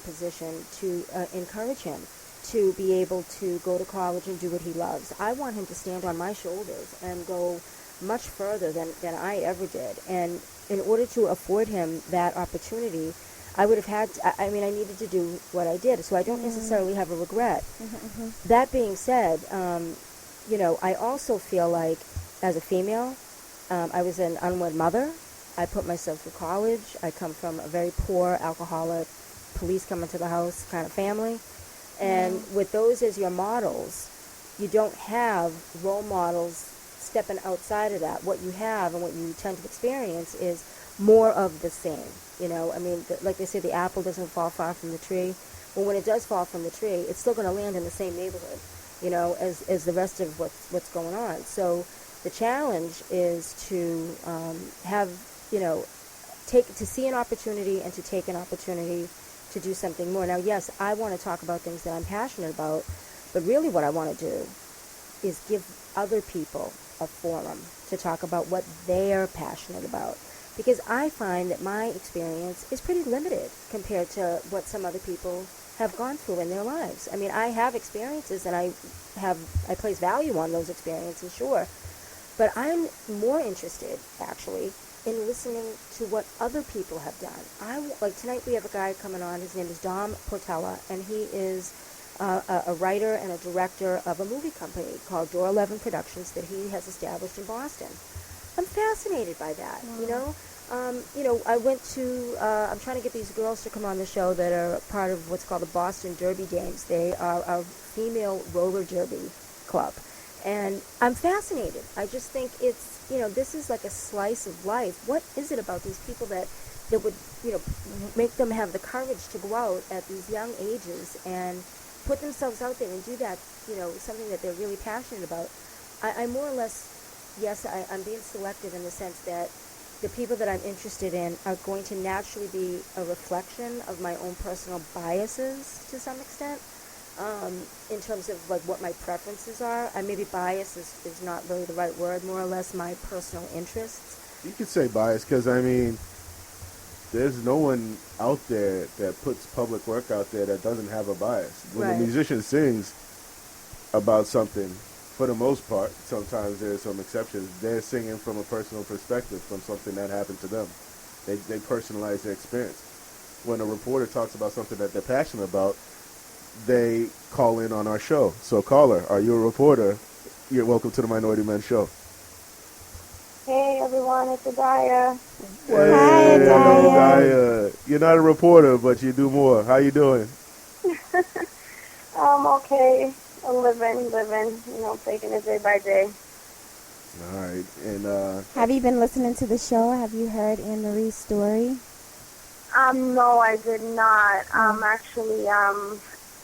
position to encourage him to be able to go to college and do what he loves. I want him to stand on my shoulders and go much further than I ever did. And in order to afford him that opportunity, I would have had to, I needed to do what I did. So I don't necessarily have a regret. That being said, I also feel like as a female, I was an unwed mother. I put myself through college. I come from a very poor, alcoholic, police coming to the house kind of family. And with those as your models, you don't have role models stepping outside of that. What you have and what you tend to experience is more of the same. Like they say, the apple doesn't fall far from the tree. Well, when it does fall from the tree, it's still going to land in the same neighborhood, as the rest of what's going on. So the challenge is to to see an opportunity and to take an opportunity to do something more. Now, yes, I want to talk about things that I'm passionate about, but really what I want to do is give other people a forum to talk about what they're passionate about. Because I find that my experience is pretty limited compared to what some other people have gone through in their lives. I mean, I have experiences and I place value on those experiences, sure. But I'm more interested, actually, in listening to what other people have done. Like tonight we have a guy coming on, his name is Dom Portella, and he is a writer and a director of a movie company called Door 11 Productions that he has established in Boston. I'm fascinated by that, I went to, I'm trying to get these girls to come on the show that are part of what's called the Boston Derby Dames. They are a female roller derby club. And I'm fascinated. I just think it's, this is like a slice of life. What is it about these people that would, make them have the courage to go out at these young ages and put themselves out there and do that, something that they're really passionate about? I more or less, yes, I'm being selective in the sense that the people that I'm interested in are going to naturally be a reflection of my own personal biases to some extent. In terms of like what my preferences are. Maybe bias is not really the right word, more or less my personal interests. You could say bias because, there's no one out there that puts public work out there that doesn't have a bias. When a musician sings about something, for the most part, sometimes there's some exceptions, they're singing from a personal perspective, from something that happened to them. They personalize their experience. When a reporter talks about something that they're passionate about, they call in on our show. So caller, are you a reporter? You're welcome to the Minority Men Show. Hey everyone, it's Adaya. Hey, Adaya. You're not a reporter, but you do more. How you doing? Okay. I'm living, taking it day by day. All right. And have you been listening to the show? Have you heard Anne Marie's story? No, I did not. Actually,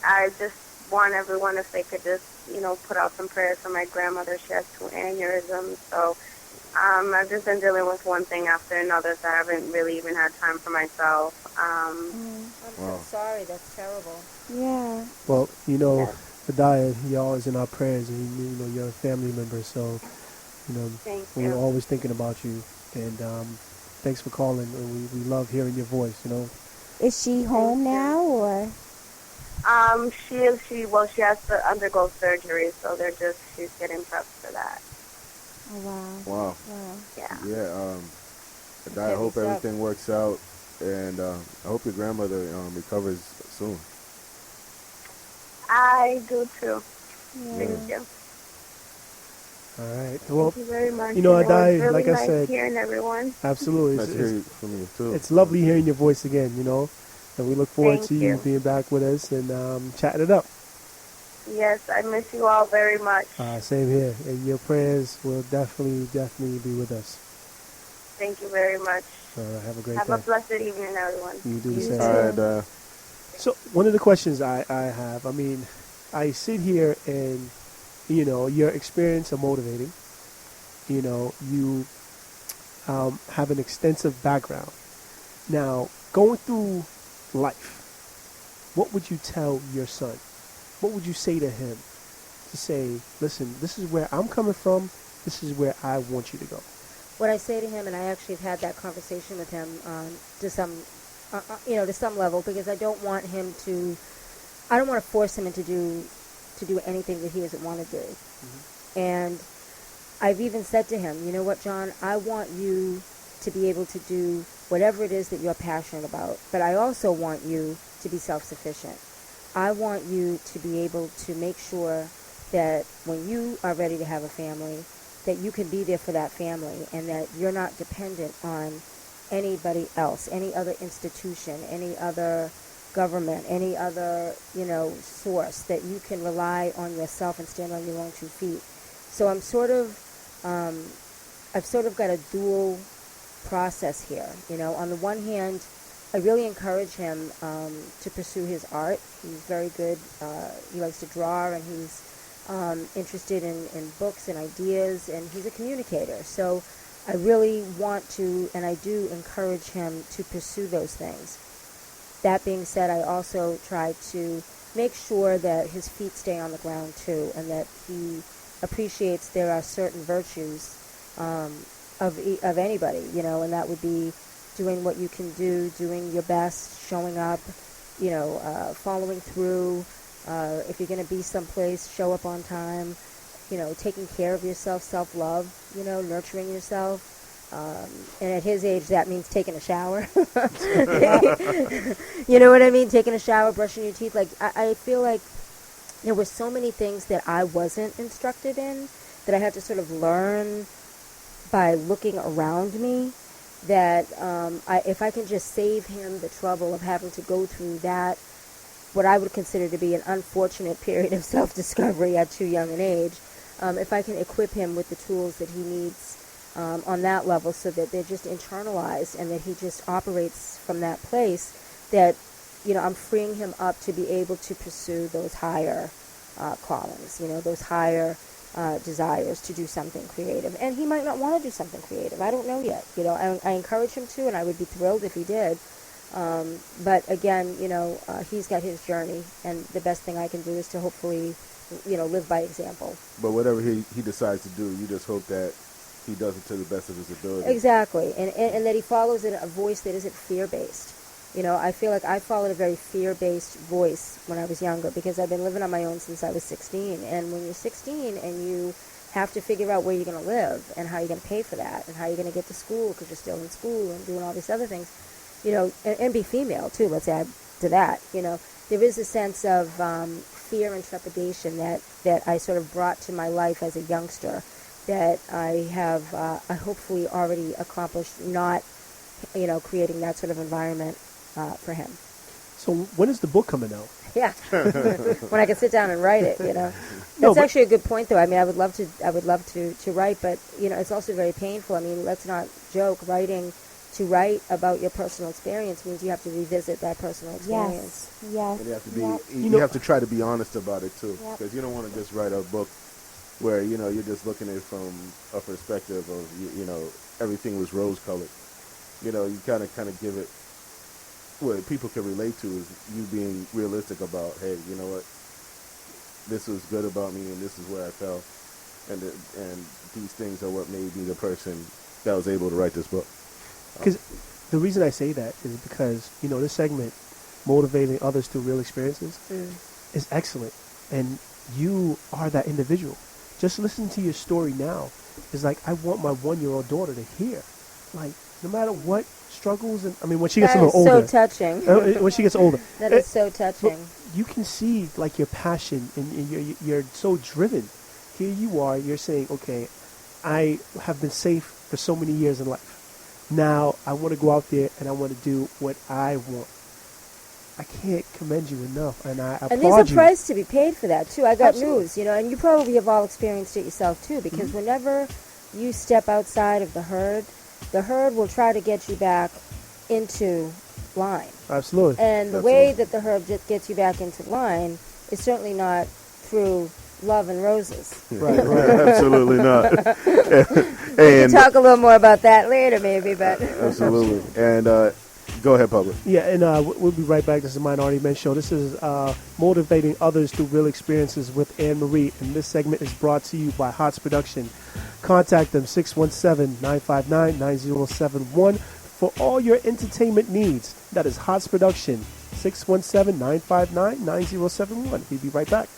I just want everyone, if they could just, put out some prayers for my grandmother. She has 2 aneurysms. So I've just been dealing with one thing after another, so I haven't really even had time for myself. I'm so sorry. That's terrible. Yeah. Well, Adaya, you're always in our prayers, and, you're a family member, so, we're always thinking about you. And thanks for calling. We love hearing your voice, Is she home now, or? She has to undergo surgery, so she's getting prepped for that. Oh, wow. Yeah. Yeah, I hope everything works out, and I hope your grandmother recovers soon. I do too. Yeah. Thank you. All right. Well, thank you very much. Adai, really like I nice said, hearing everyone. Absolutely. Nice to hear from you too. It's lovely hearing your voice again, and we look forward to you being back with us and chatting it up. Yes, I miss you all very much. Same here, and your prayers will definitely be with us. Thank you very much. All right, have a great day. Have a blessed evening, everyone. You do the same. All right. So one of the questions I have, I sit here and, your experience are motivating. You have an extensive background. Now, going through life, what would you tell your son? What would you say to him to say, listen, this is where I'm coming from, this is where I want you to go? What I say to him, and I actually have had that conversation with him to some to some level, because I don't want to force him to do anything that he doesn't want to do. Mm-hmm. And I've even said to him, you know what, John, I want you to be able to do whatever it is that you're passionate about, but I also want you to be self-sufficient. I want you to be able to make sure that when you are ready to have a family, that you can be there for that family, and that you're not dependent on anybody else, any other institution, any other government, any other, source, that you can rely on yourself and stand on your own 2 feet. So I've sort of got a dual process here. On the one hand, I really encourage him to pursue his art. He's very good. He likes to draw, and he's interested in books and ideas, and he's a communicator. So I really want to, and I do encourage him to pursue those things. That being said, I also try to make sure that his feet stay on the ground too, and that he appreciates there are certain virtues of anybody, and that would be doing what you can do, doing your best, showing up, following through. If you're going to be someplace, show up on time, taking care of yourself, self-love, nurturing yourself. And at his age, that means taking a shower. You know what I mean? Taking a shower, brushing your teeth. Like, I feel like there were so many things that I wasn't instructed in that I had to sort of learn by looking around me, that if I can just save him the trouble of having to go through that, what I would consider to be an unfortunate period of self-discovery at too young an age, if I can equip him with the tools that he needs on that level, so that they're just internalized and that he just operates from that place, that, I'm freeing him up to be able to pursue those higher callings, those higher desires to do something creative. And he might not want to do something creative. I don't know yet. I encourage him to, and I would be thrilled if he did. But again, he's got his journey, and the best thing I can do is to hopefully, live by example. But whatever he decides to do, you just hope that he does it to the best of his ability. Exactly, and that he follows a voice that isn't fear-based. I feel like I followed a very fear-based voice when I was younger, because I've been living on my own since I was 16. And when you're 16 and you have to figure out where you're going to live and how you're going to pay for that and how you're going to get to school because you're still in school and doing all these other things, and be female too, let's add to that, there is a sense of fear and trepidation that I sort of brought to my life as a youngster, that I have I hopefully already accomplished, not, creating that sort of environment for him. So when is the book coming out? Yeah, when I can sit down and write it, That's actually a good point, though. I mean, I would love to write, but it's also very painful. I mean, let's not joke. To write about your personal experience means you have to revisit that personal experience. Yes. And you have to be. You have to try to be honest about it too, because you don't want to just write a book where you're just looking at it from a perspective of everything was rose-colored. You kind of give it. What people can relate to is you being realistic about, hey, you know what, this was good about me, and this is where I fell, and these things are what made me the person that was able to write this book. Because the reason I say that is because this segment, motivating others through real experiences, is excellent, and you are that individual. Just listening to your story now is like I want my 1-year-old daughter to hear, like, no matter what struggles, and I mean, when she gets a little older, so touching. When she gets older, that is so touching. You can see like your passion, and you're so driven. Here you are. You're saying, okay, I have been safe for so many years in life. Now I want to go out there and I want to do what I want. I can't commend you enough, and I applaud you. And there's a price to be paid for that too. I got news, and you probably have all experienced it yourself too, because whenever you step outside of the herd will try to get you back into line. Absolutely. And the way that the herd gets you back into line is certainly not through love and roses. Right. Absolutely not. We can talk a little more about that later, maybe. But absolutely. And go ahead, Public. Yeah, and we'll be right back. This is the Minority Men Show. This is motivating others through real experiences with Anne Marie, and this segment is brought to you by Hots Production. Contact them 617-959-9071 for all your entertainment needs. That is Hots Production, 617-959-9071. We'll be right back.